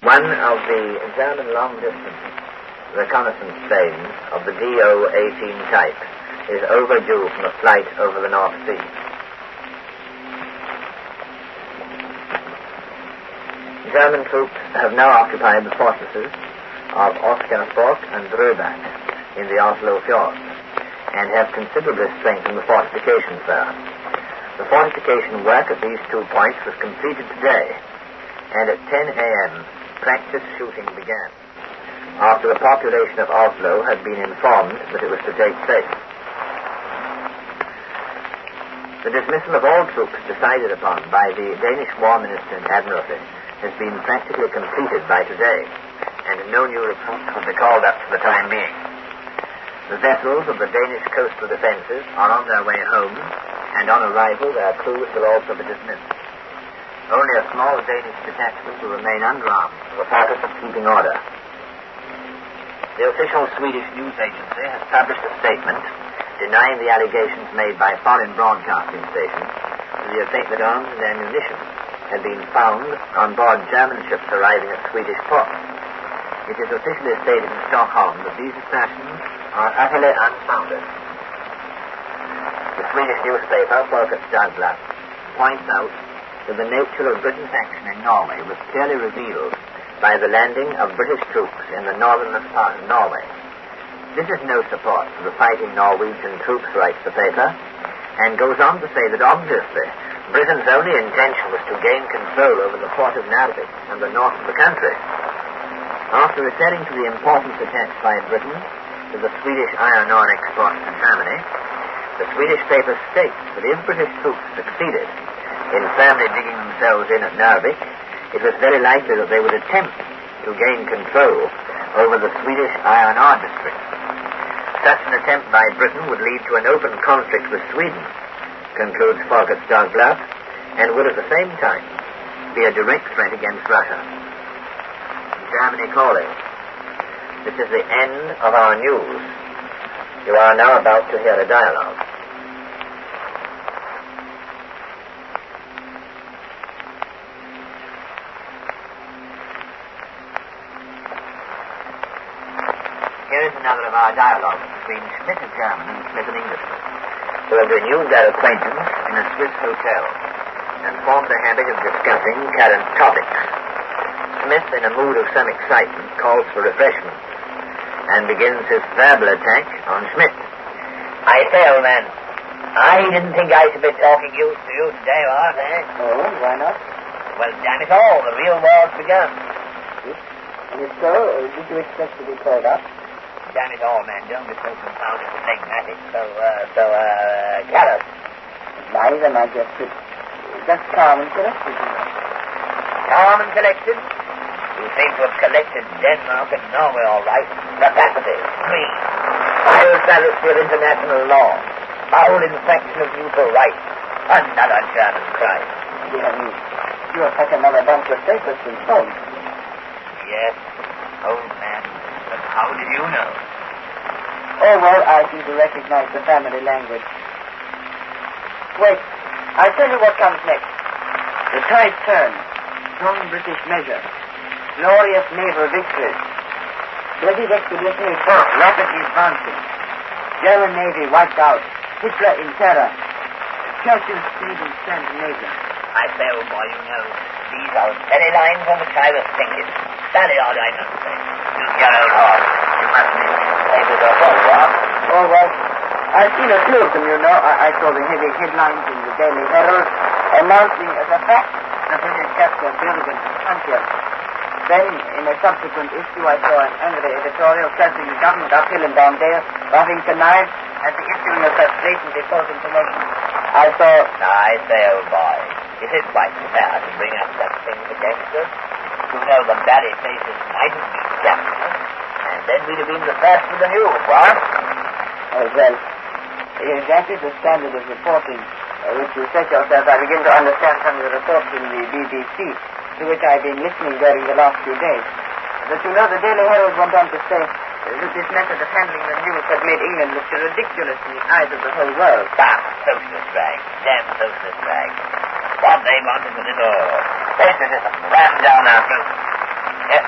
One of the German long-distance reconnaissance planes of the DO-18 type is overdue from a flight over the North Sea. German troops have now occupied the fortresses of Oscarsborg and Dröbak in the Oslo fjords and have considerably strengthened the fortifications there. The fortification work at these 2 points was completed today, and at 10 a.m. practice shooting began, after the population of Oslo had been informed that it was to take place. The dismissal of all troops decided upon by the Danish War Minister and Admiralty has been practically completed by today, and no new recruits will be called up for the time being. The vessels of the Danish coastal defences are on their way home, and on arrival their crews will also be dismissed. Only a small Danish detachment will remain underarmed for the purpose of keeping order. The official Swedish news agency has published a statement denying the allegations made by foreign broadcasting stations to the effect that arms and ammunition had been found on board German ships arriving at Swedish ports. It is officially stated in Stockholm that these assertions are utterly unfounded. The Swedish newspaper, Folkets Dagblad, points out that the nature of Britain's action in Norway was clearly revealed by the landing of British troops in the northernmost part of Norway. This is no support for the fighting Norwegian troops, writes the paper, and goes on to say that obviously Britain's only intention was to gain control over the port of Narvik and the north of the country. After referring to the importance attached by Britain to the Swedish iron ore exports to Germany, the Swedish paper states that if British troops succeeded in firmly digging themselves in at Narvik, it was very likely that they would attempt to gain control over the Swedish iron ore district. Such an attempt by Britain would lead to an open conflict with Sweden, concludes Folkets Dagblad, and would at the same time be a direct threat against Russia. Germany calling. This is the end of our news. You are now about to hear a dialogue. Here is another of our dialogues between Schmidt, a German, and Smith, an Englishman, who have renewed their acquaintance in a Swiss hotel and formed the habit of discussing current topics. Smith, in a mood of some excitement, calls for refreshment and begins his verbal attack on Schmidt. I say, old man, I didn't think I should be talking to you today, was I? Oh, why not? Well, damn it all, the real war's begun. And if so, did you expect to be called up? Damn it all, man, don't be so confounded phlegmatic, callous. Neither, my dear Fritz. Just calm and collected. Calm and collected? You seem to have collected Denmark and Norway all right. Rapacity, greed, violence of international law, foul infraction of neutral rights, another German crime. Dear me, you have such another bunch of papers to phone. Yes, old man, but how did you know? Oh, well, I seem to recognize the family language. Wait, I'll tell you what comes next. The tide turns. Strong British measure. Glorious naval victories. British expeditionary force rapidly advancing. German navy wiped out. Hitler in terror. Churchill's speed in Scandinavia. I say, old boy, you know, these are the very lines on which I was thinking. Very odd, I must say. Your old horse. You must be able to hold, what? Oh, well, I've seen a few of them, you know. I saw the heavy headlines in the Daily Herald announcing as a fact the British capture Bergen and Antwerp. Then, in a subsequent issue, I saw an angry editorial cursing the government uphill and down there, rubbing to knives at the issuing of such blatantly false information. I say, old boy, is it quite fair to bring up such things against us? To know the very faces might have been captured, and then we'd have been the first with the news, what? Oh, well, if that is the standard of reporting which you set yourself, I begin to understand some of the reports in the BBC, to which I've been listening during the last few days. But you know, the Daily Herald went on to say that this method of handling the news had made England look ridiculous in the eyes of the whole world. Bah, socialist rag. Damn socialist rag. What they want is a little patriotism rammed down our throats. Yes,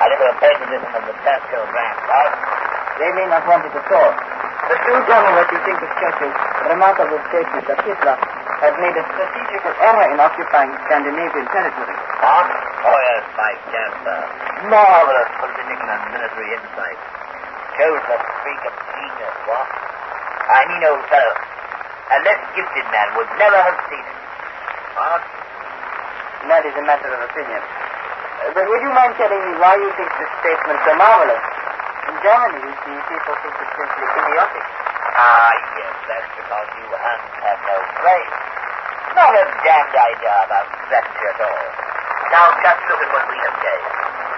A little patriotism of the Churchill brand, boss. They may not want it at all. But you tell me what you think of Churchill's remarkable statement that Hitler had made a strategical error in occupying Scandinavian territory. What? Oh, yes, my Chancellor. Marvelous political and military insight. Shows the streak of genius, what? I mean, old fellow, a less gifted man would never have seen it. What? That is a matter of opinion. But would you mind telling me why you think this statement so marvelous? In Germany, you see, people think it simply idiotic. Ah, yes, that's because you Huns have no brain. Not a damned idea about strategy at all. Now, just look at what we have gained.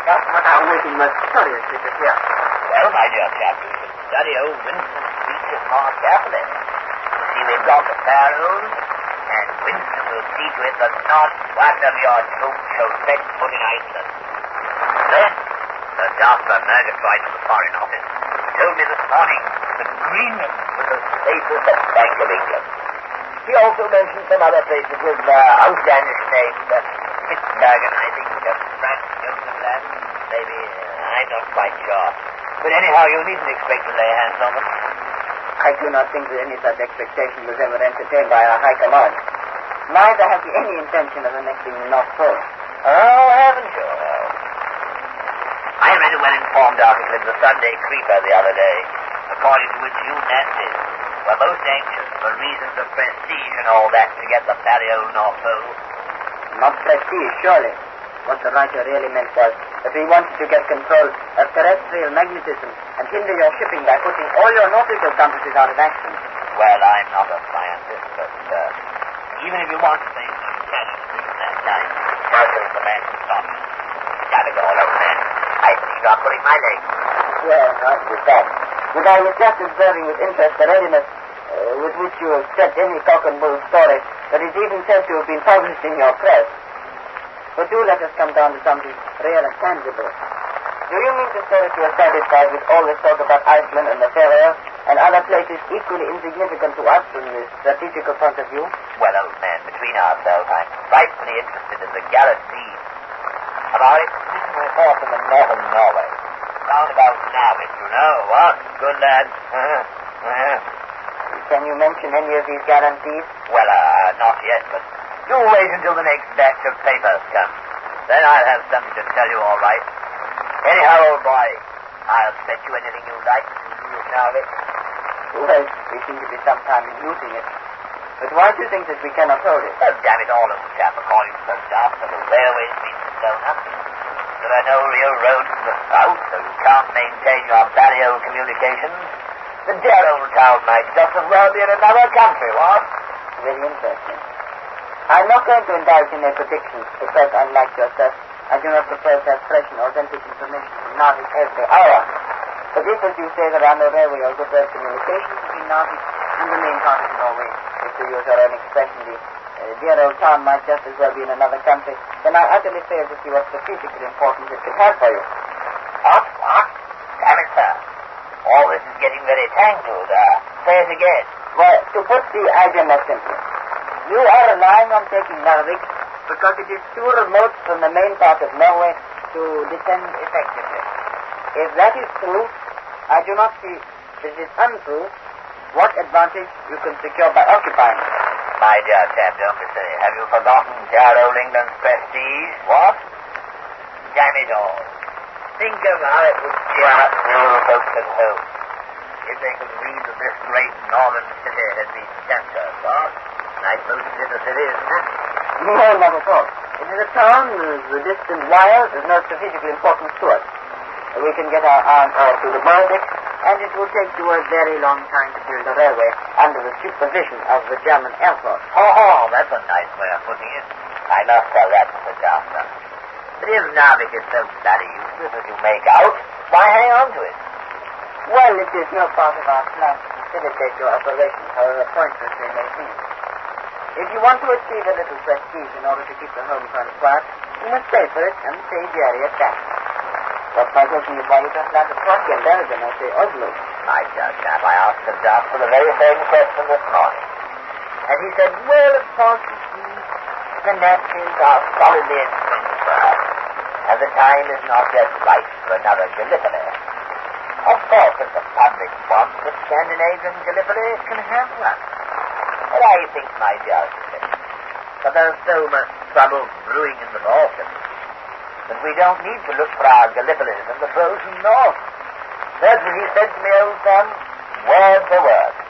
That's what I'm waiting most curiously to hear. Well, my dear chap, you should study old Winston's speeches more carefully. You see, we've got the Pharaohs, and Winston will see to it that not one of your troops shall set foot in Iceland. Then, the Jasper Murgatroyd of the Foreign Office told me this morning that Greenland was the safest Bank of England. He also mentioned some other places with outlandish names, Spitsbergen, I think, Franz Joseph Land, maybe, I'm not quite sure. But anyhow, you needn't expect to lay hands on them. I do not think that any such expectation was ever entertained by our High Command. Neither have we any intention of annexing the North Pole. Oh, haven't you? Oh. I read a well-informed article in the Sunday Creeper the other day, according to which you Nazis were most anxious for reasons of prestige and all that to get the very old North Pole. Not prestige, surely. What the writer really meant was that we wanted to get control of terrestrial magnetism and hinder your shipping by putting all your nautical compasses out of action. Well, I'm not a scientist, but even if you want to save some cash to do that time, Churchill's the man to stop. Gotta go, old man. I think you're pulling my leg. Well, not with that. But I was just observing with interest the readiness with which you accept any cock and bull story that is even said to have been published in your press. But do let us come down to something real and tangible. Do you mean to say that you are satisfied with all this talk about Iceland and the Faroes and other places equally insignificant to us from the strategical point of view? Well, old man, between ourselves, I'm frightfully interested in the Garrett Sea. Of our expedition report from the northern Norway. Round about Narvik, you know, what? Good lad. Can you mention any of these guarantees? Well, not yet, but you wait until the next batch of papers comes. Then I'll have something to tell you, all right. Anyhow, old boy, I'll bet you anything you like between you and Narvik. Well, we seem to be sometime losing it. But why do you think that we cannot hold it? Oh, damn it all, old chap, according to the staff, the railway's been blown up. There are no real roads to the south, so you can't maintain your barrier communications. The dear old town might just as well be in another country, what? Very interesting. I'm not going to indulge in their predictions because, unlike yourself, I do not prefer to have fresh and authentic information from Narvik every hour. But if, as you say, there are no railway or good road communications between Narvik and the main part of Norway, if to use our own expression, the dear old town might just as well be in another country, then I utterly fail to see what strategically importance it could have for you. What? Damn it, sir. All this is getting very tangled. Say it again. Well, to put the idea more simply, you are relying on taking Narvik because it is too remote from the main part of Norway to defend effectively. If that is true, I do not see that it is untrue what advantage you can secure by occupying it. My dear chap, don't be silly. Have you forgotten dear old England's prestige? What? Damn it all. Think of how it would cheer up poor folks at home if they could read that this great northern city had been captured, what? I suppose it is a city, isn't it? No, not at all. It is a town with the distant wires of no strategical importance to us. We can get our arms out to the Baltic, and it will take you a very long time to build a railway under the supervision of the German Air Force. Oh, that's a nice way of putting it. I must tell that to the Johnson. But if Narvik is so bloody useless as you make out, why hang on to it? Well, it is no part of our plan to facilitate your operations, however pointless they may be. If you want to achieve a little prestige in order to keep the home front quiet, you must pay for it and pay the area tax. What my question is why you don't land at Prague and Bergen or say Oslo. My dear chap, I asked the Johnson for the very same question this morning. And he said, well, of course, you see, the Nazis are solidly entrenched for us. and the time is not yet right for another Gallipoli. Of course, if the public wants a Scandinavian Gallipoli, it can have one. But I think, my dear Joyce, that there's so much trouble brewing in the Balkans that we don't need to look for our Gallipolis in the frozen north. That's what he said to me, old son, word for word.